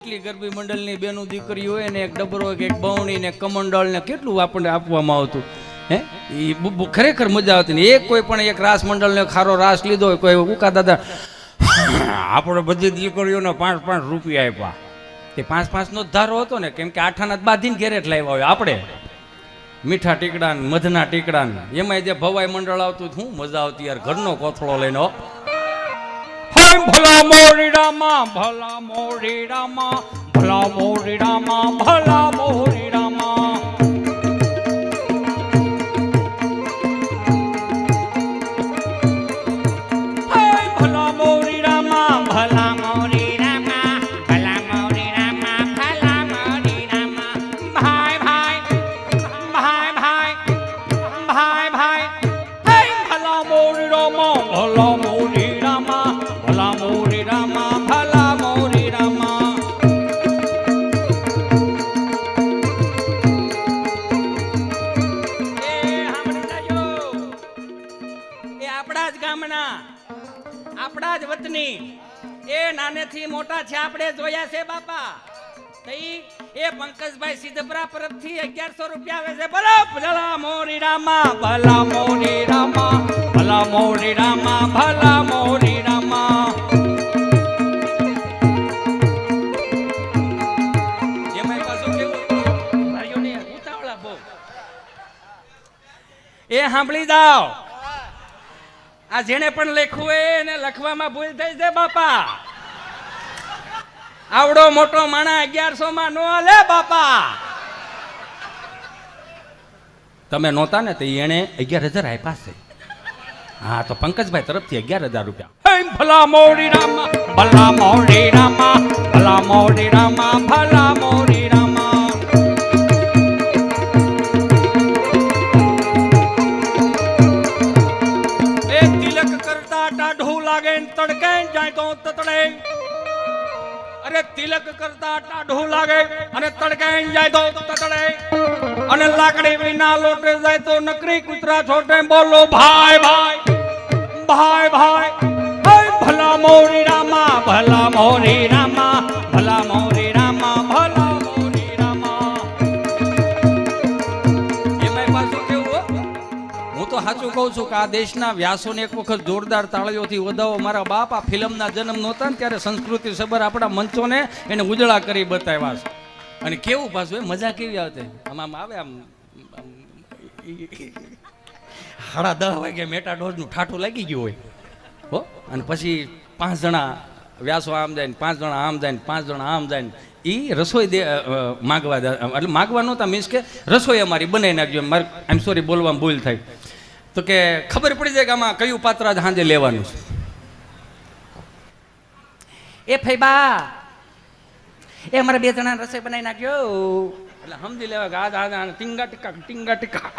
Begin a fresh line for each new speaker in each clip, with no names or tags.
કેટલી ગરબી મંડળની બેનું દીકરીઓ હોય ને એક ડબરો એક બવણી ને કમંડળ ને કેટલું આપણને આપવામાં આવતું હે એ ખરેખર મજા આવતી ને એક કોઈ પણ એક રાસ મંડળ ને ખારો રાસ લીધો હોય કોઈ ઉકા દાદા આપણે બધી દીકરીઓને 5-5 રૂપિયા આપ્યા તે 5-5 નો ધારો હતો ને કેમ કે આઠાના બાંધીને ઘેરે જ લાવ્યા હોય આપણે મીઠા ટીકડા ને મધના ટીકડા ને એમાં જે ભવાઈ મંડળ આવતું શું મજા આવતી યાર ઘરનો કોથળો લઈને ભલા મોરી રામા ભલા મોરી રામા ભલા મોરી રામા ભલા મોરી રામા ભલા મોરી રામા ભલા મોરી રામા ભલા મોરી રામા ભલા મોરી રામા ભાઈ ભાઈ ભાઈ ભાઈ ભાઈ ભાઈ ભલા મોરી રામા ભલા મોરી રામા ભલા મોરી રામા ભલા મોરી રામા એ સાંભળી જાજો એ આપણા જ ગામના આપણા જ વતની એ નાનેથી મોટા છે આપણે જોયા છે બાપા તઈ એ પંકજભાઈ સિદ્ધપરા પરથી 1100 રૂપિયા આવે છે બોલો ભલા મોરી રામા ભલા મોરી રામા ભલા મોરી રામા ભલા મોરી રામા એમાં પાછું કેવું ભાઈઓને ઉતાવળા બહુ એ સાંભળી જાઓ આ જેને પણ લખ્યું હોય એને લખવામાં ભૂલ થઈ છે બાપા આવડો મોટો માણા 1100 માં નો આલે બાપા તમે નહોતા ને તો એને 11,000 આપ્યા છે હા તો પંકજભાઈ તરફથી 11,000 રૂપિયા ભલા મોરી રામા ભલા મોરી રામા ભલા મોરી રામા ભલા મોરી રામા એ તિલક કરતા ટાઢું લાગે તડકે જાય તો તતડે અરે તિલક કરતા ટાઢું લાગે અને તડકાઈ જાય તો તતડે અને લાકડી વિના લોટે જાય તો નકરી કૂતરા છોટે બોલો ભાઈ ભાઈ ભાઈ ભાઈ ભલા મોરી રામા ભલા મોરી રામા ભલા મોરી રામા ભલા મોરી રામા એમાં પાછું કેવું હું તો સાચું કહું છું કે આ દેશના વ્યાસોને એક વખત જોરદાર તાળીઓથી વધાવો મારા બાપ આ ફિલ્મના જન્મ નહોતા ને ત્યારે સંસ્કૃતિ સબર આપણા મંચોને એને ઉજળા કરી બતાવ્યા છે અને કેવું પાછું એ મજા કેવી આવતી આમ આવે આમ 10:30 વાગે મેટાડોઝનું ઠાઠું લાગી ગયું હોય હો અને પછી 5 જણા વ્યાસો આમ જાય ને 5 જણા આમ જાય ને 5 જણા આમ જાય ને એ રસોઈ માગવા એટલે માગવા નહોતા મીન્સ કે રસોઈ અમારી બનાવી નાખજો મારે આઈ સોરી બોલવામાં ભૂલ થાય તો કે ખબર પડી જાય કે આમાં કયું પાત્ર સાંજે લેવાનું છે એ ફઈબા એ અમારે 2 જણા રસોઈ બનાવી નાખજો એટલે સમજી લેવા કે આ ટીંગા ટીકા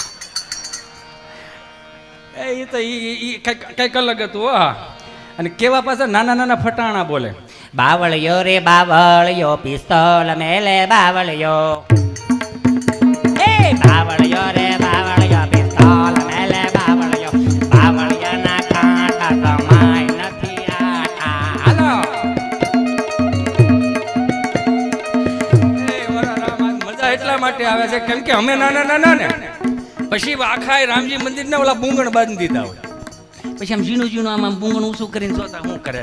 એ તો કઈક અલગ હતું હા અને કેવા પાછા નાના નાના ફટાણા બોલે
બાવળિયો રે બાવળિયો પિસ્તોલ મેલે બાવળિયો એ બાવળિયો રે બાવળિયો પિસ્તોલ મેલે બાવળિયો બાવળિયાના કાંટા સમાય નથી આટા
હાલો એ વરારામાં મજા એટલા માટે આવે છે કેમ કે અમે નાના નાના ને પછી આખા રામજી મંદિર ને ઓલા બુંગણ બાંધી દીધા હોય પછી આમ ઝીણું ઝીણું આમ બુંગણ ઊંચું કરીને જોતા શું કરે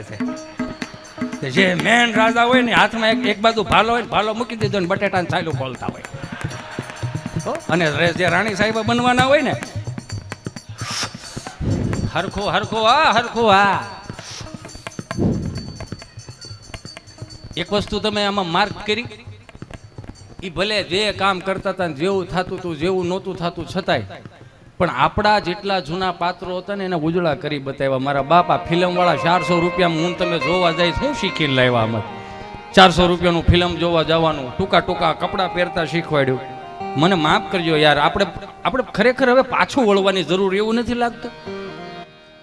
છે જે મેન રાજા હોય ને હાથમાં એક બાજુ ભાલો હોય ભાલો મૂકી દીધો ને બટેટા ને છાયલું ખોલતા હોય અને જે રાણી સાહેબ બનવાના હોય ને હરખો હરખો હા હરખો હા એક વસ્તુ તમે આમાં માર્ક કરી એ ભલે જે કામ કરતા હતા જેવું થતું હતું જેવું નહોતું થતું છતાંય પણ આપણા જેટલા જૂના પાત્રો હતા ને એને ઉજળા કરી બતાવ્યા મારા બાપા ફિલ્મ વાળા 400 રૂપિયા હું તમે જોવા જાય શું શીખીને લાવ્યા આમાં 400 રૂપિયાનું ફિલ્મ જોવા જવાનું ટૂંકા ટૂંકા કપડાં પહેરતા શીખવાડ્યું મને માફ કરજો યાર આપણે ખરેખર હવે પાછું વળવાની જરૂર એવું નથી લાગતું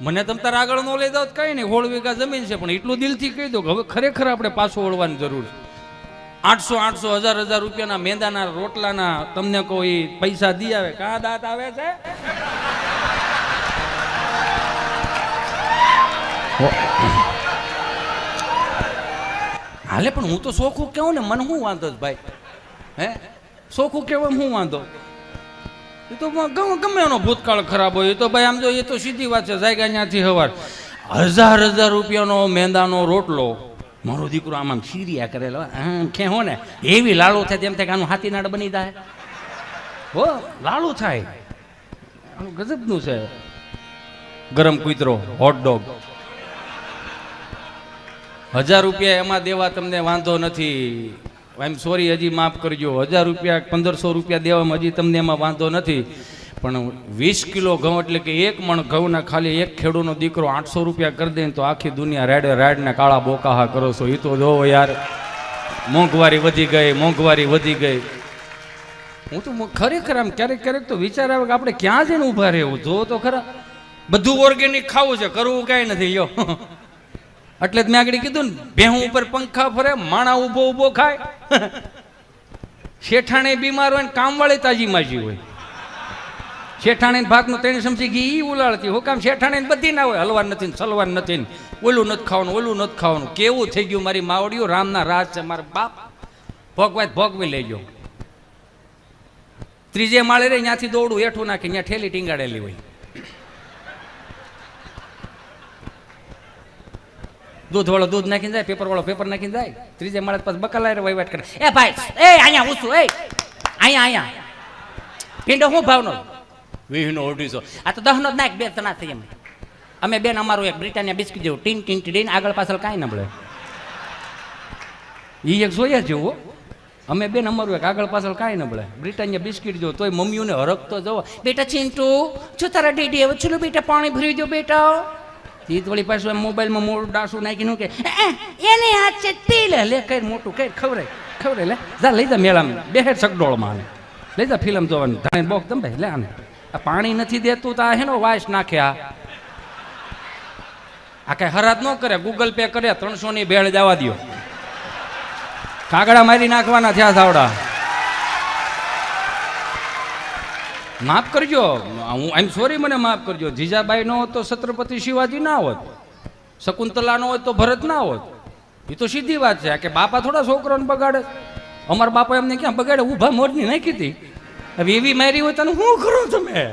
મને તમ તાર આગળ ન લઈ જાવ કઈ નહીં 16 વીઘા જમીન છે પણ એટલું દિલથી કહી દો કે હવે ખરેખર આપણે પાછું વળવાની જરૂર છે 800 1000 રૂપિયાના મેંદાના રોટલાના તમને કોઈ પૈસા દી આવે કાં દાંત આવે છે હાલે પણ હું તો સોખું કેવું ને, મને શું વાંધો છે ભાઈ? હે, સોખું કેવું શું વાંધો? એ તો ગમે એનો ભૂતકાળ ખરાબ હોય એ તો ભાઈ આમ જો એ તો સીધી વાત છે. જાયગા ત્યાંથી હવાર 1000 રૂપિયાનો મેંદાનો રોટલો મારો દીકરો આમ ખીરિયા કરેલો આમ ખેહો ને એવી લાલુ થાય તેમ થાય કે આનું હાથીનાડ બની જાય. હો લાલુ થાય, આનું ગજબનું છે. ગરમ કૂતરો હોટડોગ 1000 રૂપિયા એમાં દેવા તમને વાંધો નથી. આઈ એમ સોરી, હજી માફ કરજો. 1000 રૂપિયા 1500 રૂપિયા દેવામાં હજી તમને એમાં વાંધો નથી. પણ 20 કિલો ઘઉં એટલે કે 1 મણ ઘઉંના ખાલી એક ખેડૂનો દીકરો 800 રૂપિયા કરી દે તો આખી દુનિયા રેડે રેડને કાળા બોકાહા કરો છો. એ તો જોવો યાર, મોંઘવારી વધી ગઈ, મોંઘવારી વધી ગઈ. હું તો ખરેખર આમ ક્યારેક ક્યારેક તો વિચાર આવે કે આપણે ક્યાં જઈને ઊભા રહેવું. જો તો ખરા, બધું ઓર્ગેનિક ખાવું છે, કરવું કાંઈ નથી. યો એટલે જ મેં આગળ કીધું ને, ભેહું ઉપર પંખા ફરે, માણા ઊભો ઊભો ખાય. શેઠાણે બીમાર હોય ને કામવાળી તાજી માજી હોય. શેઠાણે ભાગનું 3 ચમચી ઘી ઈ ઉલાળતી. હું કામ શેઠાણે બધી ના હોય, હલવાર નથી ને સલવાર નથી ને ઓલું નથી ખાવાનું, ઓલું નથી ખાવાનું. કેવું થઈ ગયું મારી માવડીઓ, રામના રાજ છે. મારા બાપ ભોગવાય ભોગવી લેજો. 3 માળે રે ત્યાંથી દોડું હેઠું નાખી ત્યાં ઠેલી ટીંગાડેલી હોય. દૂધ વાળો દૂધ નાખીને જાય, પેપર વાળો પેપર નાખીને જાય. 3 માળે પાછ બકલાય વહીવટ કરે. એ ભાઈ, એ અહીંયા ઉસું, એ અહીંયા પીંડો શું ભાવનો? 20 આ તો 10 નો જ નાખ, 2 જણા થઈ અમે બેન. અમારું એક બ્રિટાનિયા બિસ્કિટ જેવું ટીન ટીન ટીન, આગળ પાછળ કાંઈ ન મળે. એ એક જોયા જેવું. અમે બેન અમારું એક આગળ પાછળ કાંઈ ન મળે. બ્રિટાનિયા બિસ્કિટ જો તોય મમ્મીઓને હરકતો જવો. બેટા ચિંટુ જો તારા ડેડી હવે ચલો બેટા પાણી ભરી દો બેટા. એ વળી પાછું એમ મોબાઈલમાં મોડું ડાસું નાખીને કે એને હાથ છે પી લે કઈ મોટું કઈ ખવરે લે જા લઈ જા મેળામાં બેહેર સગડોળમાં લઈ જા ફિલ્મ જોવાની. ધાણે બોક દમ ભાઈ લે આને. આ પાણી નથી દેતું તો આ હેનો વાસ નાખે. આ કઈ હરાજ ન કરે, ગૂગલ પે કરે 300 ની ભેળ જવા દો. કાગડા મારી નાખવાના થયા સાવડા. માફ કરજો, હું આઈ એમ સોરી, મને માફ કરજો. જીજાબાઈ નો હોત તો છત્રપતિ શિવાજી ના હોત, શકુંતલા નો હોત તો ભરત ના હોત. એ તો સીધી વાત છે કે બાપા થોડા છોકરાને બગાડે. અમારા બાપા એમને ક્યાં બગાડે, ઊભા મોરની નાખી હતી. હવે એવી મારી હોય તને શું કરો તમે?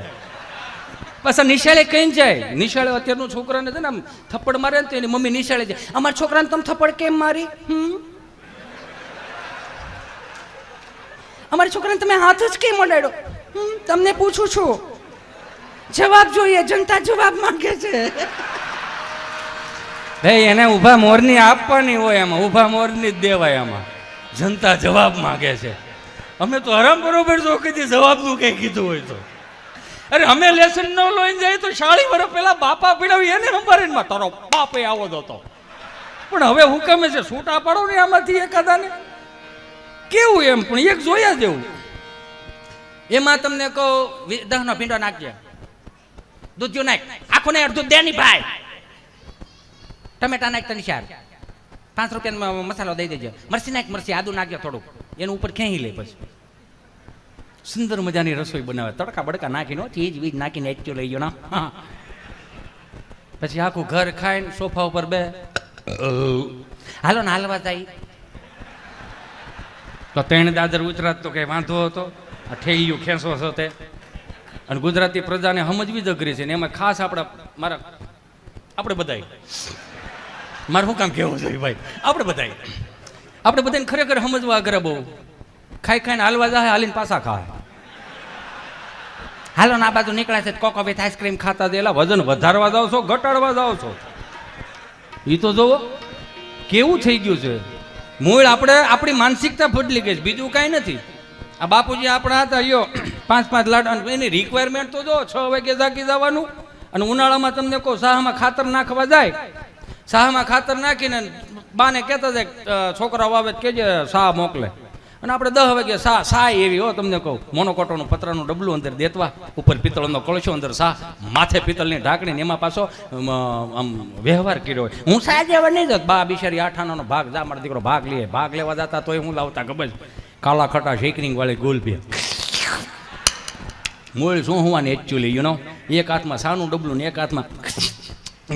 પાછા નિશાળે કઈ જાય. નિશાળે અત્યારનું છોકરાને છે ને આમ થપ્પડ મારે ને તો એની મમ્મી નિશાળે જાય, અમારા છોકરાને તમે થપ્પડ કેમ મારી? અમારા છોકરાને તમે હાથ જ કેમ અડાડ્યો? તમને પૂછું છું, જવાબ જોઈએ, જનતા જવાબ માંગે છે. ભાઈ એને ઊભા મોરની આપવાની હોય, એમાં ઊભા મોરની જ દેવાય. એમાં જનતા જવાબ માંગે છે. અમે તો હરામ બરોબર જો કીધી જવાબનું કઈ કીધું હોય તો. અરે અમે લેસન ન લઈને જાય તો 40 વર્ષ પહેલા બાપા પીડાવી એને સંભાળીને તારો બાપે આવો જ હતો. પણ હવે હુકમે છે છૂટા પાડો ને આમાંથી એકાદાને. કેવું એમ પણ એક જોયા જેવું. એમાં તમને કહો 10 નો ભીંડો નાખજે, દૂધ જો નાખ, આખું ને અડધું દે ની ભાઈ. ટમેટા નાખ તને 5 રૂપિયાનો મસાલો દઈ દેજે. મરચી નાખ, મરચી આદુ નાખજો થોડુંક, એનું ઉપર ખેંચી લે. પછી સુંદર મજાની રસોઈ બનાવે, તડકા બડકા નાખીને ચીજ વીજ નાખીને એચો લઈ ગયો ના. પછી આખું ઘર ખાઈને સોફા ઉપર બે હાલો ને હાલવા જાય. તો 3 દાદર ઉતરાત તો કઈ વાંધો હતો, આ ઠેલિયું ખેંચો છો તે. અને ગુજરાતી પ્રજાને સમજવી જ અઘરી છે ને એમાં ખાસ આપણે બધાય, મારે શું કામ કેવું જોઈએ ભાઈ, આપણે બધાને ખરેખર સમજવા અઘરા બહુ. ખાઈને હાલવા જાય, હાલીને પાછા ખાય. હાલો ને આ બાજુ નીકળ્યા છે કોકો વિથ આઈસ્ક્રીમ ખાતા દેલા. વજન વધારવા જાવ છો, ઘટાડવા જાવ છો? એ તો જોવો કેવું થઈ ગયું છે. મૂળ આપણી માનસિકતા બદલી ગઈ છે, બીજું કાંઈ નથી. આ બાપુજી આપણા હતા, યો 5 લાડ, એની રિક્વાયરમેન્ટ તો જો 6 વાગે જાગી જવાનું. અને ઉનાળામાં તમને કહો સાહામાં ખાતર નાખવા જાય, સાહામાં ખાતર નાખીને બાને કહેતા જાય છોકરાઓ આવે કેજે સાહ મોકલે. અને આપણે 10 વાગે સા એવી હો તમને કહું, મોનોકોટોનું પતરાનું ડબલું અંદર દેતવા, ઉપર પિત્તળનો કળશો, અંદર સા, માથે પિત્તળની ઢાંકણી, એમાં પાછો આમ વ્યવહાર કર્યો હોય. હું સાજે હવે નહીં જતો, બા બિચારી 8 આનાનો ભાગ જા, મારો દીકરો ભાગ લેવા જતા તોય હું લાવતા ખબર કાલા ખટા શેકરિંગ વાળી ગુલફી. મૂળ શું હોવાની એકચ્યુઅલી યુ નો, એક હાથમાં સાનું ડબલું ને એક હાથમાં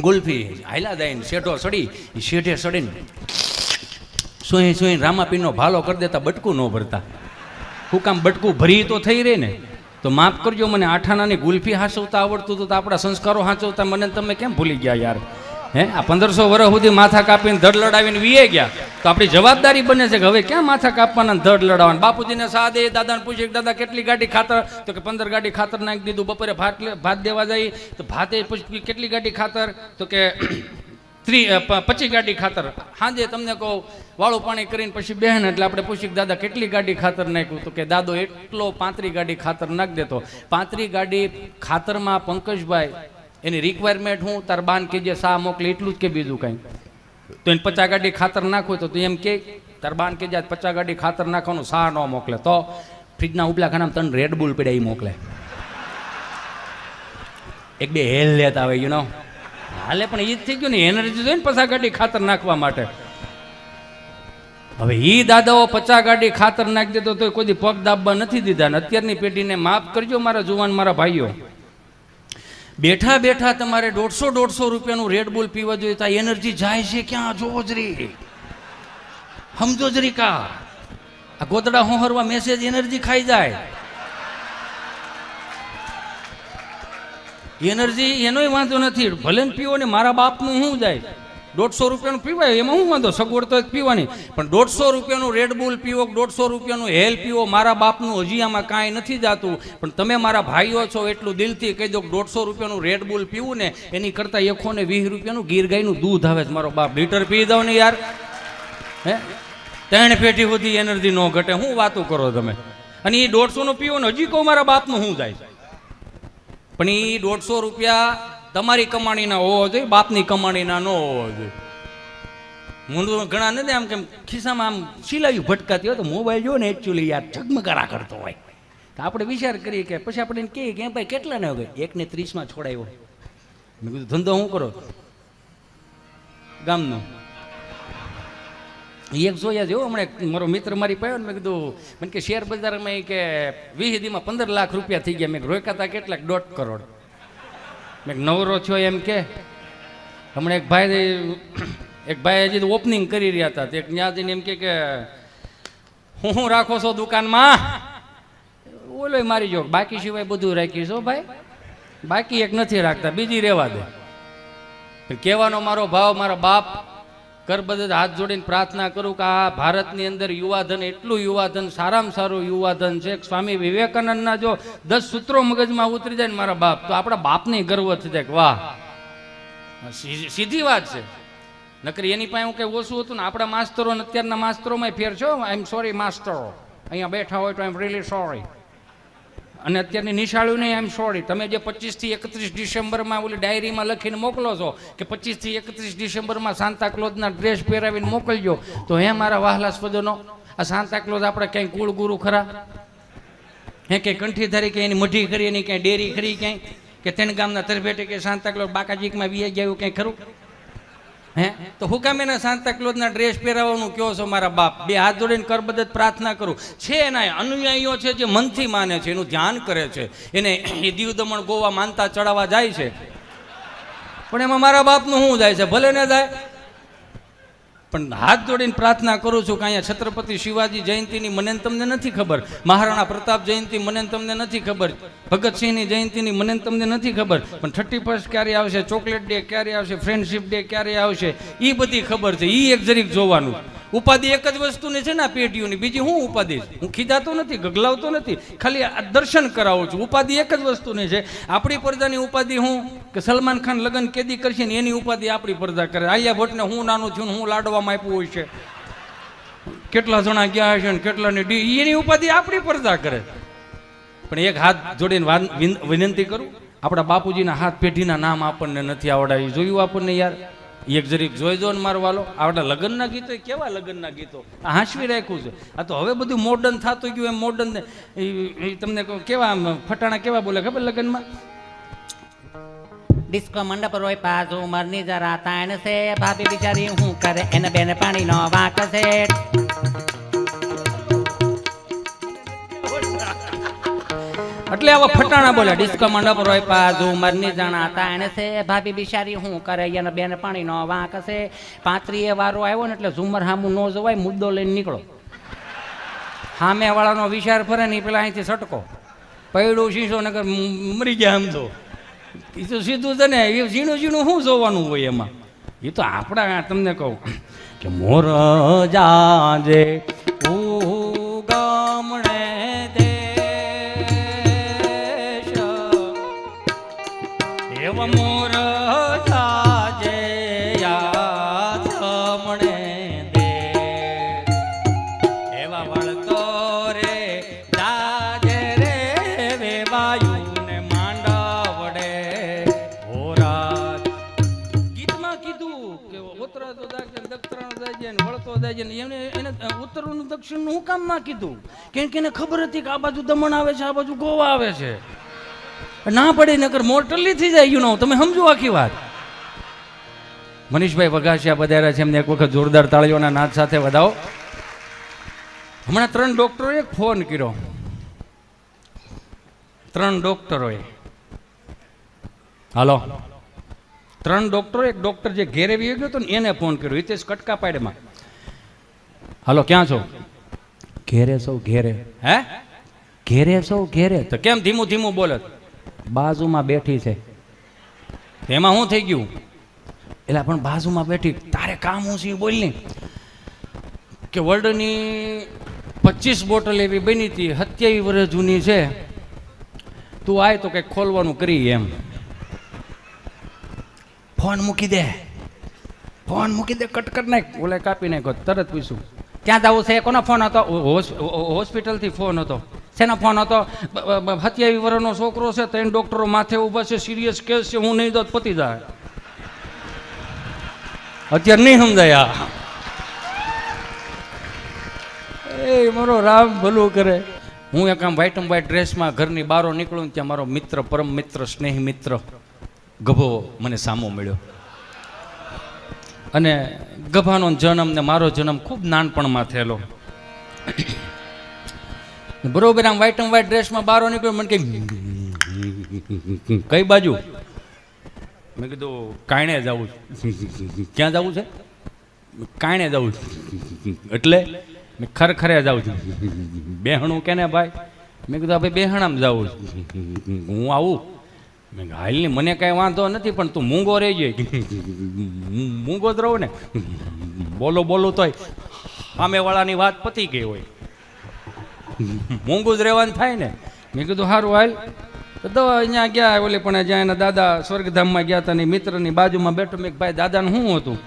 ગુલ્ફી. હાયલા જાય ને શેઠો સડી, શેઠે સડીને સોઈ સોઈ રામાપીરનો ભાલો કરી દેતા બટકું ન ભરતા. હું કામ બટકું ભરી તો થઈ રહે ને. તો માફ કરજો, મને આઠાણાની ગુલ્ફી હાંચવતા આવડતું હતું તો આપણા સંસ્કારો હાંચવતા મને તમે કેમ ભૂલી ગયા યાર? હે, આ 1500 વર્ષ સુધી માથા કાપીને ધડ લડાવીને વીએ ગયા, તો આપણી જવાબદારી બને છે કે હવે ક્યાં માથા કાપવાના ધડ લડાવવાના? બાપુજીને સાદે દાદાને પૂછ્યું, દાદા કેટલી ગાડી ખાતર? તો કે 15 ગાડી ખાતર નાખી દીધું. બપોરે ભાત દેવા જાય તો ભાતે પૂછ્યું કેટલી ગાડી ખાતર? તો કે 25 ગાડી ખાતર. હાજે તમને કહું વાળું પાણી કરીને પછી બહેન એટલે આપણે પૂછ્યું દાદા કેટલી ગાડી ખાતર નાખ્યું? તો કે દાદો એટલો 35 ગાડી ખાતર નાખી દેતો. 35 ગાડી ખાતરમાં પંકજભાઈ એની રિક્વાયરમેન્ટ હું તાર બાન કે જે સા મોકલે એટલું જ કે બીજું કાંઈ? તો એને 50 ગાડી ખાતર નાખવું તો એમ કે તાર બાન કે જાય 50 ગાડી ખાતર નાખવાનું સા ન મોકલે તો ફ્રીજના ઉપલા ખાનામાં તને રેડબુલ પડ્યા એ મોકલે. એક બે હેલ લેતા હોય યુ નો હાલે, પણ એ જ થઈ ગયું ને, એનર્જી જોઈએ ને 50 ગાડી ખાતર નાખવા માટે. હવે ઈ દાદાઓ 50 ગાડી ખાતર નાખી દેતો તો કોઈ પગ દાબવા નથી દીધા. ને અત્યારની પેઢીને માફ કરજો મારા જુવાન મારા ભાઈઓ, બેઠા બેઠા તમારે 150 રૂપિયાનું રેડબુલ પીવા જોઈએ તો એનર્જી જાય છે ક્યાં? જોવો જરી, સમજો જરી કા આ ગોદડા હોહરવા મેસેજ એનર્જી ખાઈ જાય. એનર્જી એનોય વાંધો નથી, ભલે ને પીવો ને, મારા બાપનું શું જાય? 150 રૂપિયાનું પીવાય એમાં શું વાંધો? સગવડ તો પીવાની, પણ 150 રૂપિયાનું રેડબુલ પીવો, 150 રૂપિયાનું હેલ પીવો, મારા બાપનું હજી આમાં કાંઈ નથી જાતું. પણ તમે મારા ભાઈઓ છો એટલું દિલથી કહી દો, 150 રૂપિયાનું રેડબુલ પીવું ને એની કરતાં 120 રૂપિયાનું ગીર ગાયનું દૂધ આવે છે મારો બાપ, લીટર પી દો ને યાર. હે, 3 પેટી સુધી એનર્જી ન ઘટે. શું વાતું કરો તમે? અને એ 150નું પીવો ને હજી કહું મારા બાપનું શું જાય? પણ એ 150 રૂપિયા તમારી કમાણીના હોવો જોઈએ, બાપની કમાણીના ન હોવો જોઈએ. હું ઘણા નથી આમ કેમ ખિસ્સામાં આમ સિલાયું ભટકાતી હોય તો મોબાઈલ જો ને એકચ્યુઅલી યાર ઝગમગારા કરતો હોય તો આપણે વિચાર કરીએ કે પછી આપણે એને કહીએ કે ભાઈ કેટલા ને હોય 1:30 છોડાયો. મેં કીધું ધંધો શું કરો? ગામનો. એક જોયા જેવો હમણાં મારો મિત્ર મારી પાયો ને મેં કીધું મને કે શેર બજારમાં કે 20 દીમાં 15 લાખ રૂપિયા થઈ ગયા. મેં રોકાતા કેટલાક 1.5 કરોડ. મેં નવરો થયો એમ કે હમણાં એક ભાઈ હજી ઓપનિંગ કરી રહ્યા હતા, એક ત્યાં જઈને એમ કે હું રાખો છો દુકાનમાં? ઓલો મારી જો બાકી સિવાય બધું રાખી છો ભાઈ, બાકી એક નથી રાખતા, બીજી રહેવા દે. કહેવાનો મારો ભાવ, મારા બાપ કરબદ્ધ હાથ જોડીને પ્રાર્થના કરું કે આ ભારતની અંદર યુવાધન એટલું યુવાધન, સારામાં સારું યુવાધન છે. સ્વામી વિવેકાનંદના જો 10 સૂત્રો મગજમાં ઉતરી જાય ને મારા બાપ, તો આપણા બાપને ગર્વ થઈ જાય કે વાહ, સીધી વાત છે. નકરી એની પાસે હું કઈ ઓછું હતું ને આપણા માસ્તરો અત્યારના માસ્તરોમાં ફેર છો. આઈ એમ સોરી માસ્તરો, અહીંયા બેઠા હોય તો આઈ એમ રિયલી સોરી. અને અત્યારની નિશાળ્યું નહીં, આઈ એમ સોરી. તમે જે 25 થી 31 ડિસેમ્બરમાં ઓલી ડાયરીમાં લખીને મોકલો છો કે 25 થી 31 ડિસેમ્બરમાં સાન્તા ક્લોઝના ડ્રેસ પહેરાવીને મોકલજો, તો હે મારા વહાલા સ્વજનો, આ સાન્તા ક્લોઝ આપણે ક્યાંય કુળ ગુરુ ખરા? હે કે કંઠી ધારી કે એની મઢી કરી, એની ક્યાંય ડેરી ખરી ક્યાંય? કે તેને ગામના તરભેટે કે સાન્તા ક્લોઝ બાકાજીકમાં વી ગયા એવું ક્યાંય ખરું? હે, તો હું કામ એના સાન્તા ક્લોઝના ડ્રેસ પહેરાવવાનું કહો છો મારા બાપ? બે હાથ જોડીને કરબદ્ધ પ્રાર્થના કરું. છે એના અનુયાયીઓ છે જે મનથી માને છે, એનું ધ્યાન કરે છે, એને એ દીવ દમણ ગોવા માનતા ચડાવવા જાય છે, પણ એમાં મારા બાપનું શું જાય છે? ભલે ને જાય, પણ હાથ જોડીને પ્રાર્થના કરું છું કે અહીંયા છત્રપતિ શિવાજી જયંતિની મને તમને નથી ખબર, મહારાણા પ્રતાપ જયંતિ મને તમને નથી ખબર, ભગતસિંહની જયંતિની મને તમને નથી ખબર, પણ 31 ક્યારે આવશે, ચોકલેટ ડે ક્યારે આવશે, ફ્રેન્ડશિપ ડે ક્યારે આવશે, એ બધી ખબર છે. એ એક જરીક જોવાનું. ઉપાધિ એક જ વસ્તુની છે ને આ પેઢીઓની, બીજી હું ઉપાધિ? હું ખીજાતો નથી, ગગલાવતો નથી, ખાલી આ દર્શન કરાવું છું. ઉપાધિ એક જ વસ્તુની છે. આપણી પ્રજાની ઉપાધિ હું કે સલમાન ખાન લગ્ન કેદી કરશે ને એની ઉપાધિ આપણી પ્રજા કરે. આલિયા ભટ્ટને હું નાનું છું હું લાડવામાં આપ્યું હોય છે, કેટલા જણા ગયા હશે ને કેટલાને એની ઉપાધિ આપણી પ્રજા કરે. પણ એક હાથ જોડીને વિનંતી કરું, આપણા બાપુજીના હાથ પેઢીના નામ આપણને નથી આવડાવી. જોયું આપણને યાર? એક જરીક જોઈ દો ને મારો વાલો. આવડા લગ્નના ગીતો, કેવા લગ્નના ગીતો હાંસવી રાખ્યું છે. આ તો હવે બધું મોડર્ન થતું ગયું. એમ મોડર્ન તમને કેવા ફટાણા કેવા બોલે ખબર લગ્નમાં?
ડિસ્કો મંડપ રોય પાસ ઉમરની જરા તાણ છે, ભાભી બિચારી હું કરે એને બેન પાણીનો વાંક છે.
એટલે આવા ફટાણા બોલ્યા ડિસ્કોમાં ન
રોય પાજુ મરની જાણા તાણ છે ભાભી બિચારી હું કરે એને બેન પાણી નો વાંક છે 35 વારો આવ્યો ને એટલે ઝુમર હામું ન જવાય મુદ્દો લઈને નીકળો સામે વાળાનો વિચાર ફરે ને પેલા અહીંથી સટકો પૈડું શીશો નગર મરી ગયા આમ તો એ તો સીધું છે ને એ ઝીણું ઝીણું શું જોવાનું હોય એમાં એ તો આપણા તમને કહું કે મોર જાજે ગામણે દેશ એવ મોર જાજે યામણે દે એવા વળતો રે જાજે રે વેવાયુને માંડવડે હોરા ગીતમાં કીધું કે ઉત્તરા તો દાજે દક્ષિણ દાજે ને વળતો દાજે ને એને ઉત્તરનું દક્ષિણનું હું કામ ના કીધું કેમ કે એને ખબર હતી કે આ બાજુ દમણ આવે છે આ બાજુ ગોવા આવે છે ના પડી નકર મોર્ટલી થઈ જાય યુ નો તમે સમજો આખી વાત મનીષભાઈ વઘાસિયા પધાર્યા છે એમને એક વખત જોરદાર તાળીઓના નાદ સાથે વધાવો હમણાં 3 ડોક્ટરોએ ફોન કર્યો 3 ડોક્ટરોએ હાલો 3 ડોક્ટરો એક ડોક્ટર જે ઘેરે વી ગયો હતો ને એને ફોન કર્યો હિતેશ કટકા પાડેમાં હાલો ક્યાં છો ઘેરે સૌ ઘેરે હે ઘેરે સૌ ઘેરે તો કેમ ધીમું ધીમું બોલે બાજુમાં બેઠી છે એમાં શું થઈ ગયું એટલે પણ બાજુમાં બેઠી તારે કામ હું છે બોલ ને કે વર્લ્ડની 25 બોટલ એવી બની હતી 27 વર્ષ જૂની છે તું આય તો કંઈક ખોલવાનું કરી એમ ફોન મૂકી દે કટ નાખ ઓલે કાપી નાખો તરત પૂછું ક્યાં જવું છે કોનો ફોન હતો હોસ્પિટલથી ફોન હતો શેનો ફોન હતો 27 વર્ષનો છોકરો છે 3 ડોક્ટરો માથે ઊભા છે સિરિયસ કેસ છે હું નહીં દો પતી જાય અત્યારે નહીં સમજાય એ મારો રામ ભલું કરે હું એક આમ વ્હાઈટ ડ્રેસમાં ઘરની બહાર નીકળું ત્યાં મારો મિત્ર પરમ મિત્ર સ્નેહી મિત્ર ગભો મને સામો મળ્યો અને ગભાનો જન્મ ને મારો જન્મ ખૂબ નાનપણમાં થયેલો બરોબર આમ વ્હાઈટ ડ્રેસમાં બહાર નીકળ્યો મને કઈ બાજુ મેં કીધું કાયણે જવું ક્યાં જવું છે કાયણે જવું એટલે મેં ખરખરે જાઉં છું બેહણું કેને ભાઈ મેં કીધું ભાઈ બેહણામાં જાઉં હું આવું મેં હાલની મને કાંઈ વાંધો નથી પણ તું મૂંગો રહી જાય મૂંગો જ રહું ને બોલો તોય સામેવાળાની વાત પતી ગઈ હોય મૂંગું જ રહેવાનું થાય ને મેં કીધું સારું હાલ તો અહીંયા ગયા ઓલે પણ જ્યાં એના દાદા સ્વર્ગધામમાં ગયા હતા ને મિત્રની બાજુમાં બેઠો મેં ભાઈ દાદાને શું હતું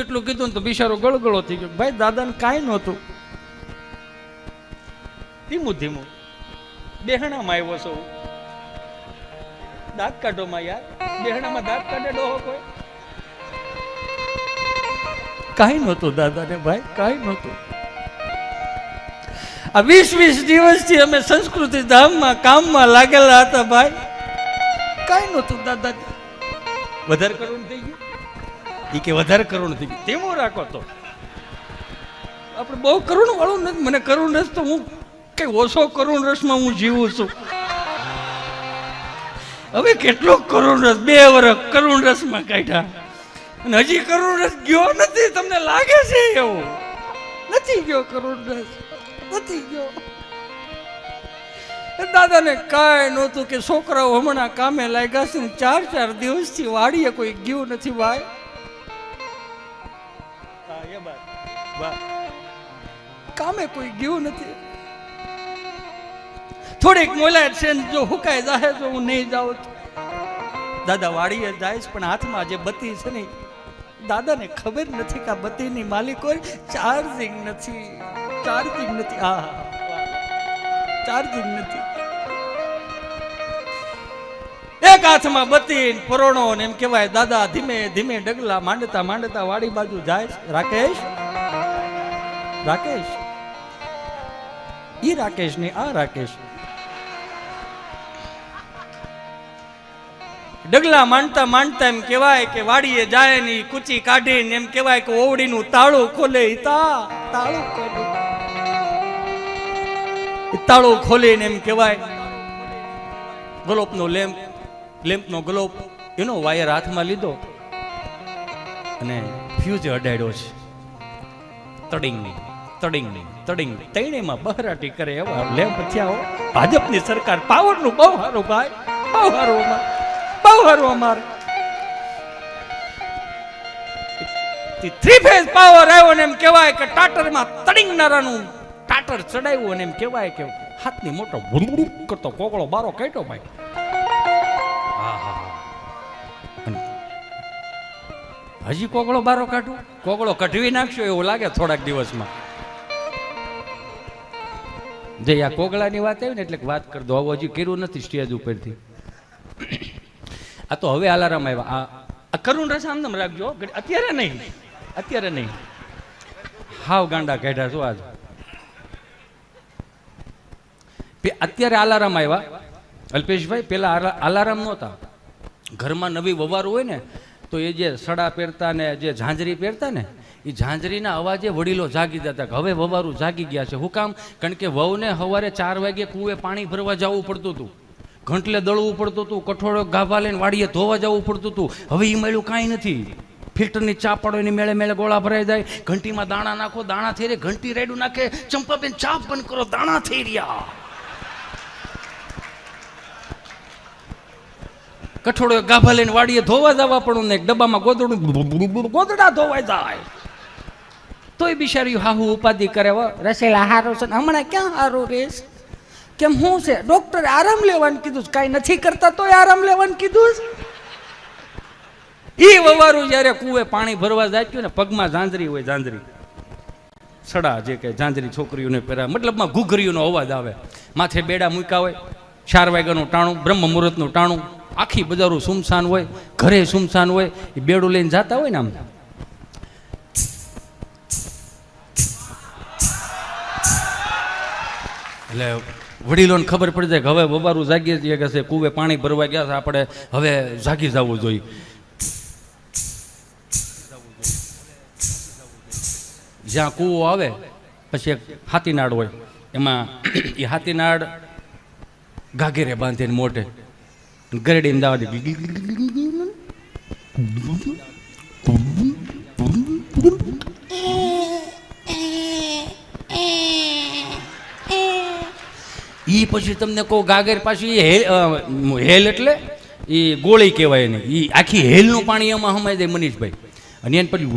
એટલું કીધું ને તો બિચારો ગળગળો થઈ ગયો ભાઈ દાદાને કાંઈ નહોતું ધીમું બેહણામાં આવ્યો છો દાંત કાઢોમાં યાર બેહણામાં દાંત કાઢે ડોહો કોઈ કાંઈ નહોતું દાદાને ભાઈ કાંઈ નહોતું આ 20 દિવસથી અમે સંસ્કૃતિ ધામમાં કામમાં લાગેલા હતા ભાઈ કાંઈ નહોતું દાદા વધારે કરુણ થઈ ગયું એ કે વધારે કરુણ થઈ ગયું તેવું રાખો તો આપણે બહુ કરુણ વાળું નથી મને કરુણ રસ તો હું કઈ ઓછો કરુણ રસમાં હું જીવું છું હવે કેટલો કરુણ રસ 2 વર્ષ કરુણ રસમાં કાઢ્યા અને હજી કરુણ રસ ગયો નથી તમને લાગે છે એવું નથી ગયો કરુણ રસ નથી ગયો દાદાને કાંઈ નહોતું કે છોકરાઓ હમણાં કામે લાગ્યા છે ને 4 દિવસથી વાડીએ કોઈ ગયું નથી ભાઈ કામે કોઈ ગયું નથી થોડીક મોલાયત છે જો હુકાય જાહે તો હું નહીં જાઉં દાદા વાડીએ જાય પણ હાથમાં જે બત્તી છે ને દાદાને ખબર નથી કે આ બત્તીની માલિક હોય ચાર્જિંગ નથી ચાર્જિંગ નથી એક હાથમાં બત્તી પરોણો ને એમ કહેવાય દાદા ધીમે ધીમે ડગલા માંડતા વાડી બાજુ જાય રાકેશ ઈ રાકેશ ને આ રાકેશ ડગલા માંડતા એમ કહેવાય કે વાડીએ જાય ને કુચી કાઢીને એમ કહેવાય કે ઓવડીનું તાળું ખોલે તાળું ખોલે
તાળું ખોલીને એમ કહેવાય ગ્લોબનો લેમ્પનો ગ્લોબ એનો વાયર હાથમાં લીધો અને ફ્યુઝ અડાડ્યો છે. તડિંગ તૈણેમાં બહરાટી કરે એવા લેમ્પ થયા. ભાજપની સરકાર પાવરનું બહુ સારું ભાઈ, બહુ સારું અમારે. થ્રી ફેઝ પાવર આવ્યો ને એમ કહેવાય કે ટાટરમાં તડિંગનારાનું ટાટર ચડાવ્યું અને એમ કહેવાય કે હાથની મોટો ભૂંડું કરતો કોકળો બારો કાઢ્યો ભાઈ. હજી કોકળો બારો કાઢું, કોકળો કઢવી નાખશો એવું લાગે થોડાક દિવસમાં. જે આ કોગળાની વાત આવી ને એટલે વાત કરી દો. આવું હજી કર્યું નથી સ્ટેજ ઉપરથી. આ તો હવે અલાર્મ આવ્યા. આ કરુણ રસ આમ નામ રાખજો, અત્યારે નહીં. હાવ ગાંડા કાઢ્યા છો આજ. અત્યારે અલાર્મ આવ્યા અલ્પેશભાઈ. પેલા અલાર્મ નહોતા. ઘરમાં નવી વવારું હોય ને તો એ જે સડા પહેરતા ને જે ઝાંઝરી પહેરતા ને એ ઝાંઝરીના અવાજે વડીલો જાગી જતા. હવે વવારું જાગી ગયા છે. શું કામ? કારણ કે વહુને સવારે 4 વાગે કૂવે પાણી ભરવા જવું પડતું હતું, ઘંટલે દળવું પડતું હતું, કઠોળો ગાભા લઈને વાડીએ ધોવા જવું પડતું હતું. હવે એ મળ્યું કાંઈ નથી. ફિલ્ટરની ચા પાડો એની મેળે મેળે ગોળા ભરાઈ જાય. ઘંટીમાં દાણા નાખો, દાણા થઈ રહ્યા. ઘંટી રેડું નાખે, ચંપાબેન ચા બંધ કરો, દાણા થઈ રહ્યા. કઠોળો ગાભા લઈને વાડીએ ધોવા જવા પડું ને ડબ્બામાં ગોદડા ધોવાઈ જાય. તોય બિચારી હાહુ ઉપાધિ કરે. રસેલા હારો છે હમણાં ક્યાં હારો રેસ? કેમ શું છે? ડોક્ટરે આરામ લેવાનું કીધું, કાંઈ નથી કરતા તોય આરામ લેવાનું કીધું. એ વવારું જયારે કુએ પાણી ભરવા જાય ને પગમાં ઝાંઝરી હોય, ઝાંઝરી સડા જે કે ઝાંઝરી છોકરીઓને પહેરા, મતલબમાં ઘૂઘરીઓનો અવાજ આવે. માથે બેડા મૂક્યા હોય, 4 વાગ્યાનું ટાણું, બ્રહ્મ મુહૂર્તનું ટાણું, આખી બજારું સુમસાન હોય, ઘરે સુમસાન હોય. એ બેડું લઈને જતા હોય ને આમ એટલે વડીલોને ખબર પડી જાય કે હવે બબારું જાગીએ છીએ કે છે કુવે પાણી ભરવા ગયા છે, આપણે હવે જાગી જવું જોઈએ. જ્યાં કૂવો આવે પછી એક હાથીનાળ હોય, એમાં એ હાથીનાળ ગાગેરે બાંધીને મોઢે ગરડીને દાવા દે. ઈ પછી તમને કહું ગાગર પાછી હેલ એટલે એ ગોળી કહેવાય ને, એ આખી હેલનું પાણી એમાં હમાઈ જાય મનીષભાઈ. અને એને પછી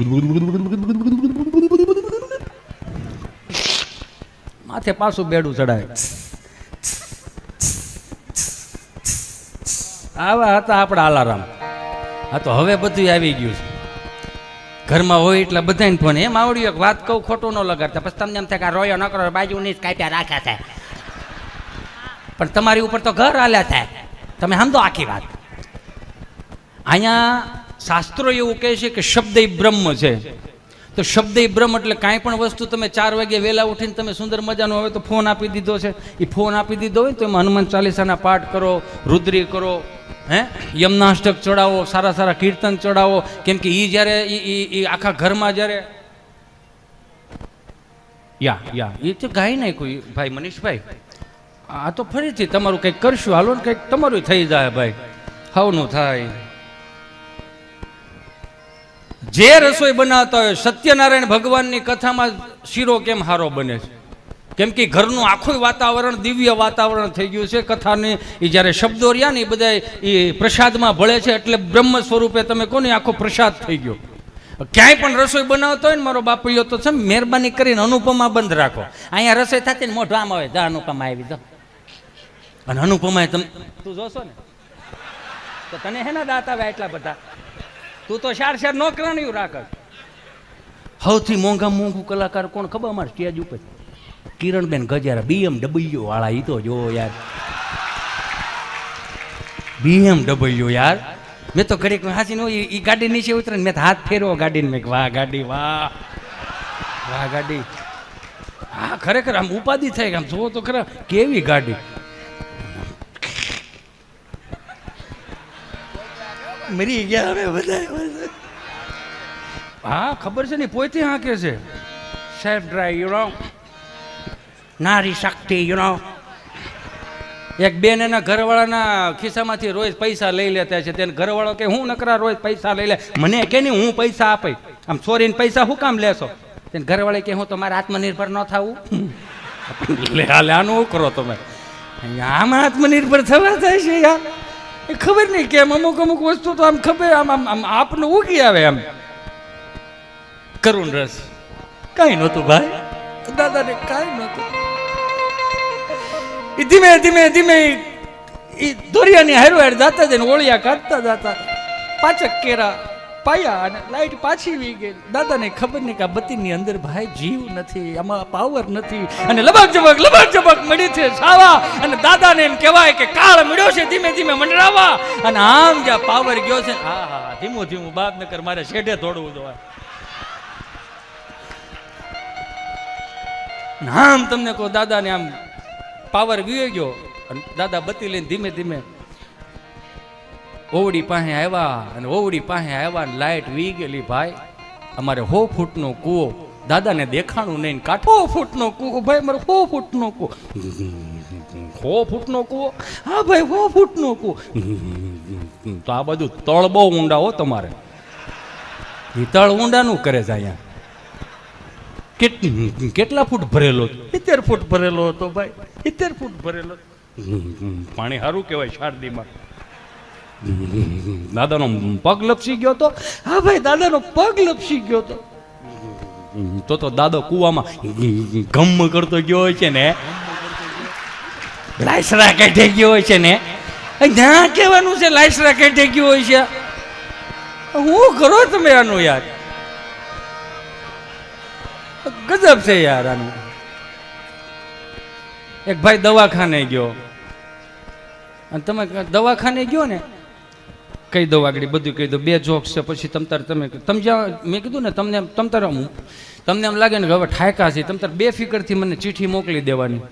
માથે પાછું બેડું ચડાવે. આવા હતા આપણા અલાર્મ. હા તો હવે બધું આવી ગયું છે. ઘરમાં હોય એટલે બધાને ફોન. એમ આવડ્યું એક વાત કહું, ખોટું ન લગાડતા. પછી તમને એમ થાય કે રોયો ન કરો, બાજુની જ કાપ્યા રાખ્યા થાય. પણ તમારી ઉપર તો ઘર હાલ્યા થાય. તમે સમજો આખી વાત. અહીંયા શાસ્ત્રો એવું કહે છે કે શબ્દ બ્રહ્મ છે. તો શબ્દ બ્રહ્મ એટલે કાંઈ પણ વસ્તુ તમે 4 વાગે વહેલા ઉઠીને તમે સુંદર મજાનો હવે તો ફોન આપી દીધો છે. એ ફોન આપી દીધો હોય તો એમાં હનુમાન ચાલીસાના પાઠ કરો, રુદ્રી કરો, યમનાષ્ટક ચડાવો, સારા સારા કીર્તન ચડાવો. કેમ કે એ જ્યારે એ આખા ઘરમાં જ્યારે એ તો ગાય નહીં કોઈ ભાઈ મનીષભાઈ. આ તો ફરીથી તમારું કંઈક કરશું, હાલો ને કંઈક તમારું થઈ જાય ભાઈ, હવનું થાય. જે રસોઈ બનાવતા હોય, સત્યનારાયણ ભગવાનની કથામાં શીરો કેમ હારો બને છે? કેમ કે ઘરનું આખું વાતાવરણ દિવ્ય વાતાવરણ થઈ ગયું છે. કથાની એ જ્યારે શબ્દો રહ્યા ને એ બધા એ પ્રસાદમાં ભળે છે, એટલે બ્રહ્મ સ્વરૂપે તમે કોને આખો પ્રસાદ થઈ ગયો. ક્યાંય પણ રસોઈ બનાવતો હોય ને મારો બાપુયો તો છે મહેરબાની કરીને અનુપમા બંધ રાખો. અહીંયા રસોઈ થતી ને મોઢું આમ આવે, જા અનુપમા આવી દો. અને અનુપમા તું જોશો ને તો તને હેના દાંત આવે એટલા બધા? તું તો 4 નોકરાણી રાખ. સૌથી મોંઘું કલાકાર કોણ ખબર અમારે સ્ટેજ ઉપર? કિરણબેન ગજારા, BMW વાળા. ઈ તો જો યાર, BMW યાર. મેં તો ઘડીક હાસી નો ઈ ગાડી નીચે ઉતરે ને મેં હાથ ફેરવો ગાડીને. મેં વાહ ગાડી, વાહ વાહ ગાડી. હા ખરેખર આમ ઉપાધિ થાય, આમ જોવો તો ખરા કેવી ગાડી. મરી ગયા હવે બધા. હા ખબર છે ને, પોતે હાંકે છે સેલ્ફ ડ્રાઈવ.
નારી શક્તિ
એક બેન એના ઘરવાળાના ખિસ્સામાંથી રોજ પૈસા લઈ લેતા છે. તેને ઘરવાળો કે હું નકરા રોજ પૈસા લઈ લે, મને કે નહીં હું પૈસા આપે, આમ ચોરીને પૈસા શું કામ લેશો? તેને ઘરવાળે કે હું તમારે આત્મનિર્ભર ન થવું. લે હાલે આનું શું કરો તમે? આમાં આત્મનિર્ભર થવા થાય છે યાર. એ ખબર નહીં કેમ અમુક અમુક વસ્તુ તો આમ ખબર આમ આમ આમ આપને ઉગી આવે. આમ કરુણ રસ કાંઈ નહોતું ભાઈ, દાદાને કાંઈ નહોતું. એ ધીમે ધીમે ધીમે એ દોરિયાની હારો હાર જાતા જઈને ઓળિયા કાઢતા જાતા, પાચક કેરા પાયા અને લાઈટ પાછી વી ગઈ. દાદાને ખબર નહીં કે આ બત્તીની અંદર ભાઈ જીવ નથી, આમાં પાવર નથી. અને લબક જબક મળી છે સાવા. અને દાદાને એમ કહેવાય કે કાળ મળ્યો છે ધીમે ધીમે મંડરાવા. અને આમ જ્યાં પાવર ગયો છે, હા હા ધીમું ધીમું બાપ નકર મારે શેઢે દોડવું જોઈએ. આમ તમને કહો દાદાને આમ પાવર વી ગયો. અને દાદા બત્તી લઈને ધીમે ધીમે ઓવડી પાસે આવ્યા. અને ઓવડી પાસે આવ્યા ને લાઈટ વી ગયેલી ભાઈ. અમારે 100 ફૂટનો કૂવો, દાદાને દેખાણું નહીં. 100 ફૂટનો કૂવો ભાઈ, મારે 100 ફૂટનો કૂવો. 100 ફૂટનો કૂવો? હા ભાઈ 100 ફૂટનો કૂવો. તો આ બધું તળ બહુ ઊંડા હો તમારે. એ તળ ઊંડાનું કરે છે અહીંયા. કેટલા ફૂટ ભરેલો? 70 ફૂટ ભરેલો હતો ભાઈ, 70 ફૂટ ભરેલો. પાણી સારું કહેવાય શારદીમાં. દાદાનો પગ લપસી ગયો તો? હા ભાઈ દાદાનો પગ લપસી ગયો તો. તો દાદો કુવામાં ગમ કરતો ગયો હોય છે ને, લાઈસરા કાઢી ગયો હોય છે ને. જ્યાં કહેવાનું છે લાઈસરા કાઢી ગયો હોય છે. હું કરો તમે આનું યાર, ગજબ છે યાર આનું. એક ભાઈ દવાખાને ગયો. અને તમે દવાખાને ગયો ને, કહી દો આગળ બધું કહી દો. 2 જોક્સ છે પછી તમે જ્યાં મેં કીધું ને તમને તમને એમ લાગે ને કે હવે ઠાયકા છે, તમ તાર બેફિકરથી મને ચિઠ્ઠી મોકલી દેવાની.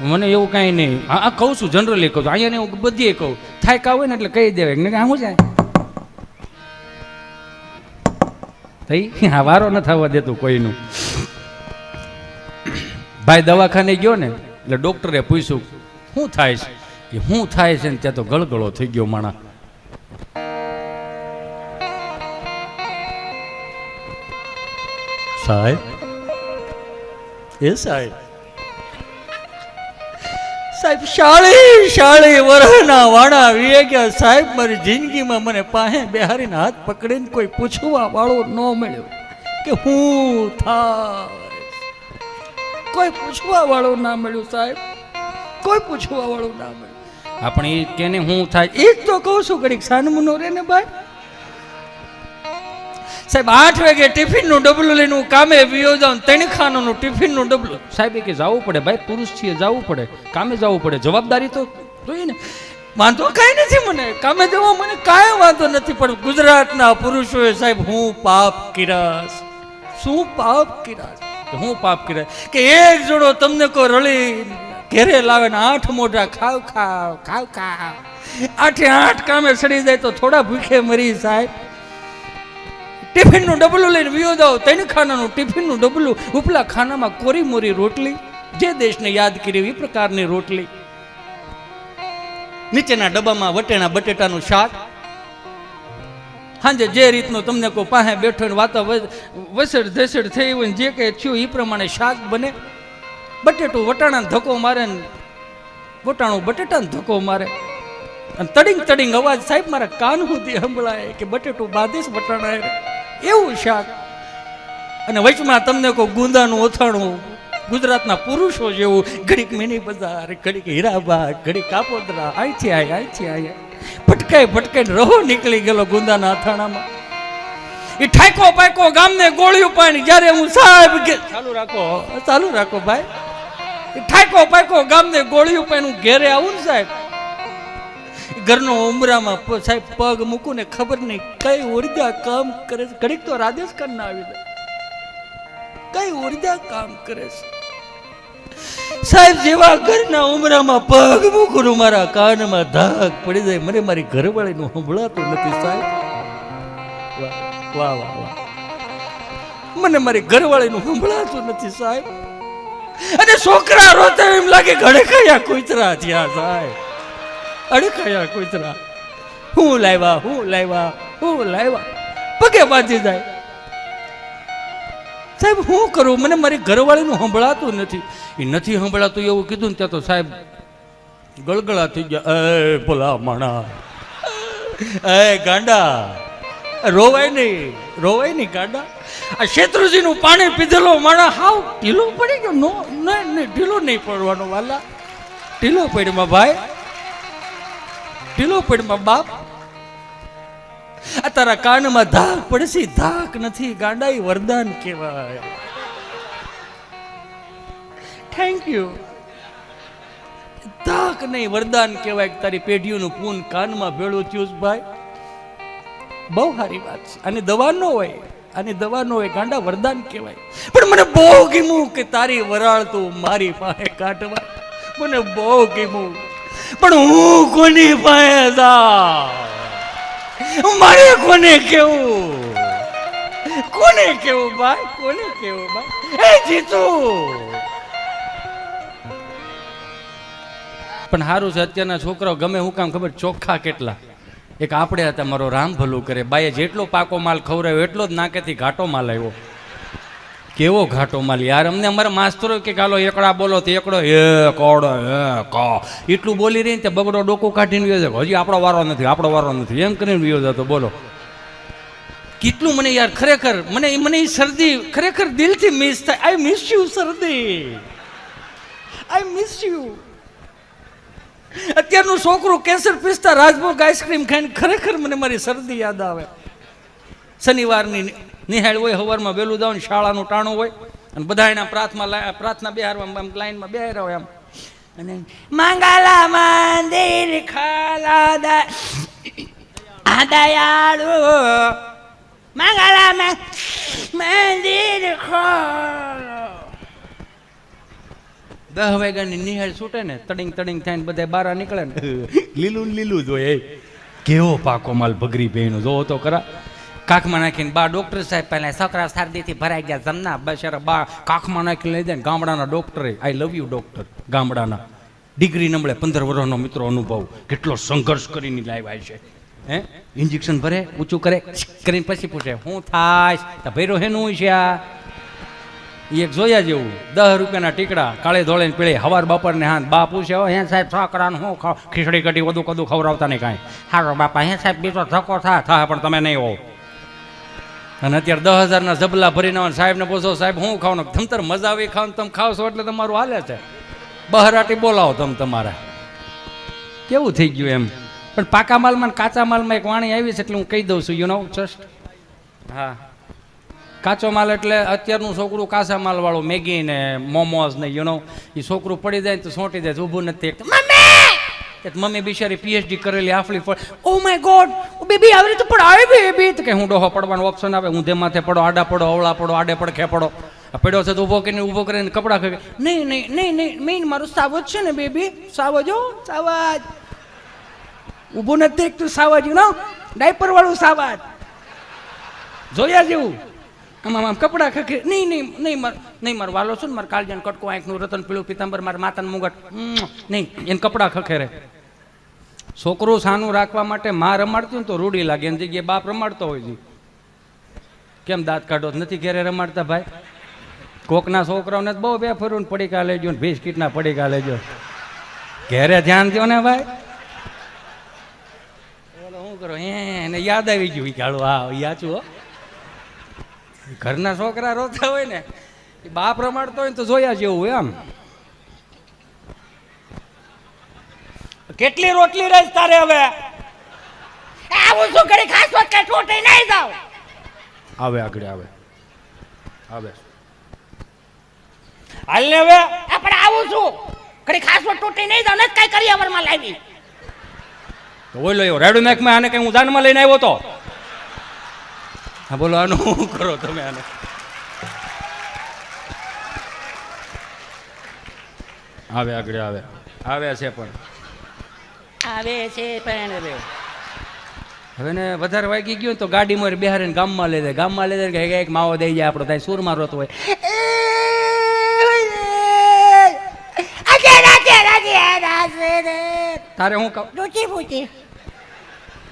મને એવું કાંઈ નહીં. હા કહું છું, જનરલી કહું છું. અહીંયા ને હું બધીએ કહું, ઠાયકા હોય ને એટલે કહી દેવાય ને શું જાય થઈ. હા વારો ન થવા દેતું કોઈનું. ભાઈ દવાખાને ગયો ને એટલે ડોક્ટરે પૂછ્યું શું થાય છે? એ શું થાય છે ને ત્યાં તો ગળગળો થઈ ગયો માણા. સાહેબ, એ સાહેબ શાળી વરહના વાણા વીએ ગયા સાહેબ. મારી જિંદગીમાં મને પાસે બેહારીને હાથ પકડીને કોઈ પૂછવા વાળો ન મળ્યો કે હું થાય. કોઈ પૂછવા વાળો ના મળ્યું સાહેબ, કોઈ પૂછવા વાળું ના મળ્યું. આપણે એ કેને હું થાય એ જ તો કહું છું. ઘડીક સાનમુનો રે ને ભાઈ. સાહેબ 8 વાગે ટિફિનનું ડબલું લઈને હું કામે વિયો જાઉં. 3 ખાનાનું ટિફિનનું ડબલું. સાહેબ કે જવું પડે ભાઈ, પુરુષ છીએ જવું પડે, કામે જવું પડે, જવાબદારી તો જોઈએ ને. વાંધો કાંઈ નથી મને, કામે જવા મને કાંઈ વાંધો નથી. પણ ગુજરાતના પુરુષોએ સાહેબ હું પાપ કર્યા. શું પાપ કર્યા? હું પાપ કર્યા કે એક જોડો તમને કોઈ રળી ઘેરે લાવે ને 8 મોઢા ખાવ ખાવ ખાવ ખાવ 8 કામે સડી જાય તો થોડા ભૂખે મરી સાહેબ. ટિફિનનું ડબલું લઈને વિયો જાઓ. 3 ખાનાનું ટિફિનનું ડબલું, ઉપલા ખાનામાં કોરી મોરી રોટલી, જે દેશને યાદ કરી એ પ્રકારની રોટલી, નીચેના ડબ્બામાં વટેણા બટેટાનું શાક. સાંજે જે રીતનું તમને કોઈ પાસે બેઠો ને વાતો વસડ ધસડ થઈ હોય જે કંઈ થયું એ પ્રમાણે શાક બને. બટેટું વટાણાને ધક્કો મારે ને વટાણું બટેટાને ધક્કો મારે. અને તડિંગ અવાજ સાહેબ મારા કાન સુધી સંભળાય કે બટેટું બાંધીશ વટાણા એવું શાક. અને વચમાં તમને કોઈ ગુંદાનું ઓથાણું, ગુજરાતના પુરુષો જેવું, ઘડીક મિની બજાર, ઘડીક હીરાબાગ, ઘડીક કાપોદરા, અહીંથી આયા ભટકાઈને રહો નીકળી ગયેલો ગુંદાના અથાણામાં. એ ઠાકો પાકો ગામને ગોળ્યું પાણી. જ્યારે હું સાહેબ ચાલુ રાખો ભાઈ. એ ઠાકો પાકો ગામને ગોળ્યું પાણી હું ઘેરે આવું ને સાહેબ, ઘરનો ઉમરામાં સાહેબ પગ મૂકું ને ખબર નહીં કઈ ઉર્જા કામ કરે છે. ઘડીક તો રાજસ્થાન ના આવી જાય, કઈ ઉર્જા કામ કરે છે સાહેબ. જેવા ઘરના ઉમરામાં પગ મૂકું મારા કાનમાં ધાક પડી જાય. મને મારી ઘરવાળીનું સંભળાતું નથી સાહેબ. વાહ વાહ વાહ. મને મારી ઘરવાળીનું સંભળાતું નથી સાહેબ. અને છોકરા રોતા એમ લાગે ઘડે કયા કૂતરા થયા સાહેબ, અડકયા કૂતરા. હું લાવ્યા પગે બાંધી જાય. સાહેબ હું કરું, મને મારી ઘરવાળીનું સંભળાતું નથી. એ નથી સંભળાતું એવું કીધું ને ત્યાં તો સાહેબ ગળગળા થઈ ગયા. એ ભલા માણા, એ ગાંડા, રોવાય નહીં ગાંડા. આ શેત્રુજીનું પાણી પીધેલો માણા હાવ ઢીલો પડી ગયો. નો નહીં, ઢીલો નહીં પડવાનો વાલા, ઢીલો પડમાં ભાઈ, ઢીલો પડમાં બાપ. આ તારા કાનમાં ધાક પડશે, ધાક નથી ગાંડા, એ વરદાન કહેવાય. Thank you. ધાક નહીં, વરદાન કહેવાય. તારી પેઢીઓનું પૂન કાનમાં ભેળું થયું ભાઈ, બહુ સારી વાત છે. અને દવા ન હોય, અને દવા ન હોય ગાંડા, વરદાન કહેવાય. પણ મને બહુ ગમ્યું કે તારી વરાળ તું મારી પાસે કાઢવા, મને બહુ ગમ્યું. પણ હું કોની પાસે જાઉં, મારે કોને કેવું ભાઈ, કોને કેવું ભાઈ? એ જીતુ પણ સારું છે અત્યારના છોકરાઓ ગમે હું કામ ખબર, ચોખ્ખા કેટલા. એક આપણે હતા, મારો રામ ભલું કરે, બાઈએ જેટલો પાકો માલ ખવડાવ્યો એટલો જ નાકેથી ઘાટો માલ આવ્યો. કેવો ઘાટો માલ યાર! અમને અમારા માસ્તરો કે ગાલો એકડા બોલો તો એકડો હે કોડો હે કો એટલું બોલી રહી ને બગડો ડોકું કાઢીને વ્યો જાય. હજી આપણો વારો નથી એમ કરીને વ્યો જતો. બોલો કેટલું મને યાર ખરેખર મને એ શરદી ખરેખર દિલથી મિસ થાય. આઈ મિસ યુ શરદી, આઈ મિસ યુ. અત્યારનું છોકરું કેસર પિસ્તા રાજભોગ આઈસ્ક્રીમ ખાઈને ખરેખર મને મારી શરદી યાદ આવે. શનિવારની નિહાળ હોય, સવારમાં વહેલું જાવ ને શાળાનું ટાણું હોય અને બધા એના પ્રાર્થના બેહારવા લાઈનમાં બેહાર્યા હોય આમ, અને મંગલા મંદિર ખાલા દયાળુ, મંગલા મંદિર ખોલો. 10 વાગ્યાની નિહાળ છૂટે ને, તડિંગ થાય ને બધા બહાર નીકળે ને, લીલું જ હોય. કેવો પાકો માલ ભગરી બેનો જોવો તો ખરા. કાખમાં નાખીને બા ડોક્ટર સાહેબ પહેલા છોકરા શરદીથી ભરાઈ ગયા જમના બચારા બા કાખમાં નાખીને લઈ જાય. ગામડાના ડોક્ટરે, આઈ લવ યુ ડોક્ટર, ગામડાના ડિગ્રી નમળે 15 વર્ષનો મિત્રો અનુભવ, કેટલો સંઘર્ષ કરીને લાવ્યા છે. હે ઇન્જેક્શન ભરે, ઊંચું કરે કરીને પછી પૂછે શું થાય તો ભૈરો હેનું છે આ. એક જોયા જેવું 10 રૂપિયાના ટીકડા કાળે ધોળે પીળે હવાર બપોરને હાથ. બા પૂછે હે સાહેબ છોકરાનું શું ખીચડી કઢી વધુ ખવડાવતા નહીં કાંઈ. હારો બાપા હે સાહેબ બીજો ધક્કો થાય પણ તમે નહીં હો. અને અત્યારે 10,000ના જબલા ભરીને સાહેબને પૂછો સાહેબ શું ખાવાનું, તમતર મજા આવી ખાવ તમે ખાવ છો એટલે તમારું હાલે છે. બહરાટી બોલાવો તમે તમારા. કેવું થઈ ગયું એમ. પણ પાકા માલમાં કાચા માલમાં એક વાણી આવી છે એટલે હું કહી દઉં છું. યુ નો જસ્ટ હા, કાચો માલ એટલે અત્યારનું છોકરું કાચા માલ વાળું મેગી ને મોમોઝ ને યુ નો, એ છોકરું પડી જાય તો સોંટી જાય, ઊભું નથી. મમ્મી બિચારી પીએચડી કરેલી આફલી ફળ, ઓ માય ગોડ બેબી આવી રીતે પડાવે બેબી, તો કે હું ડોહો પડવાનો ઓપ્શન આવે, ઊંધે માથે પડો, આડા પડો, અવળા પડો, આડે પડખે પડો. પડ્યો છે તો ઊભો કરીને કપડાં ખે. નહીં મારું સાવજ છે ને બેબી, સાવજ ઊભું નથી તું સાવજ નો ડાયપર વાળું સાવજ જોયા જેવું. આમ કપડાં ખખે. નહીં મારો વાલો છું ને, મારે કાળજાન કટકો, આંખનું રતન પીળું પિતાંબર, મારા માતાનું મુગટ નહીં, એને કપડાં ખખેરે. છોકરું સાનું રાખવા માટે માં રમાડતું ને તો રૂડી લાગે, એની જગ્યાએ બાપ રમાડતો હોય છે. કેમ દાંત કાઢો નથી ઘેરે રમાડતા ભાઈ? કોકના છોકરાઓને બહુ બે ફરું પડીકા લેજો ને બિસ્કીટના પડીકા લેજો, ઘેરે ધ્યાન દો ને ભાઈ. શું કરો એને યાદ આવી ગયું કાળું, હા યાચું હો. ઘરના છોકરા રોતા હોય ને, બાપ રમાડતો હોય ને તો જોયા જેવું હોય આમ. કેટલી રોટલી રહી તારે હવે? આવું શું કરી ખાસ વાત કે છોટે નહીં જાવ. આવે આગળ આવે હાલ ને હવે આપણે આવું છું કરી ખાસ વાત તૂટી નહીં જાવ ને કઈ કરી અવરમાં લાવી તો ઓલો એવો રેડો મેક માં આને કઈ હું જાનમાં લઈને આવ્યો તો. હા બોલો આનું શું કરો તમે? આને આવે આગળ આવે છે પણ હવે ને વધારે વાગી ગયું તો ગાડીમાં બિહારીને ગામમાં લઈ જાય કે એક માવો દઈ જાય આપણો થાય સુરમાં રોતો હોય તારે હું કહું
ડૂચી ફૂચી.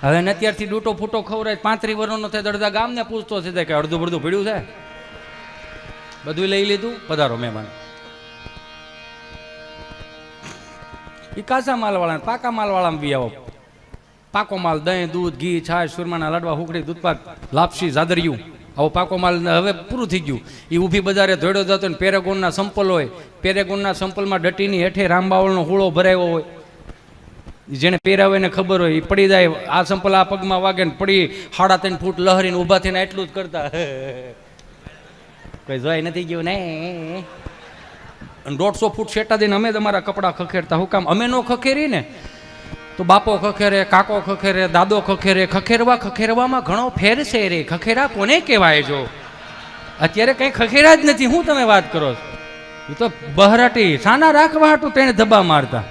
હવે ને અત્યારથી ડૂટો ફૂટો ખવડાય 35 વર્ષનો થાય અડધા ગામને પૂછતો છે કે અડધું બડધું ભીડ્યું છે બધું લઈ લીધું પધારો મહેમાન એ કાચા માલવાળા પાકા માલવાળામાં બી આવો પાકો માલ દહીં દૂધ ઘી છાશ સુરમાના લાડવા હુકડી દૂધપાક લાપસી જાદરિયું આવો પાકો માલ હવે પૂરું થઈ ગયું એ ઊભી બજારે ધોડ્યો જતો ને પેરેગોનના સંપલ હોય પેરેગોનના સંપલમાં ડટીની હેઠે રામબાવળનો હુળો ભરાયો હોય જેને પહેરાવે એને ખબર હોય એ પડી જાય આ સંપલ આ પગમાં વાગે ને પડી 3.5 ફૂટ લહરીને ઊભા થઈને એટલું જ કરતા કોઈ જોઈ નથી ગયું ને 150 ફૂટ શેટા દઈને અમે તમારા કપડાં ખખેરતા હું કામ અમે નો ખખેરી ને તો બાપો ખખેરે કાકો ખખેરે દાદો ખખેરે ખખેરવામાં ઘણો ફેર છે રે ખખેરા કોને કહેવાય જો અત્યારે કંઈ ખખેરા જ નથી હું તમે વાત કરો છો એ તો બહરાટી સાના રાખવા હાટું તેને ધબ્બા મારતા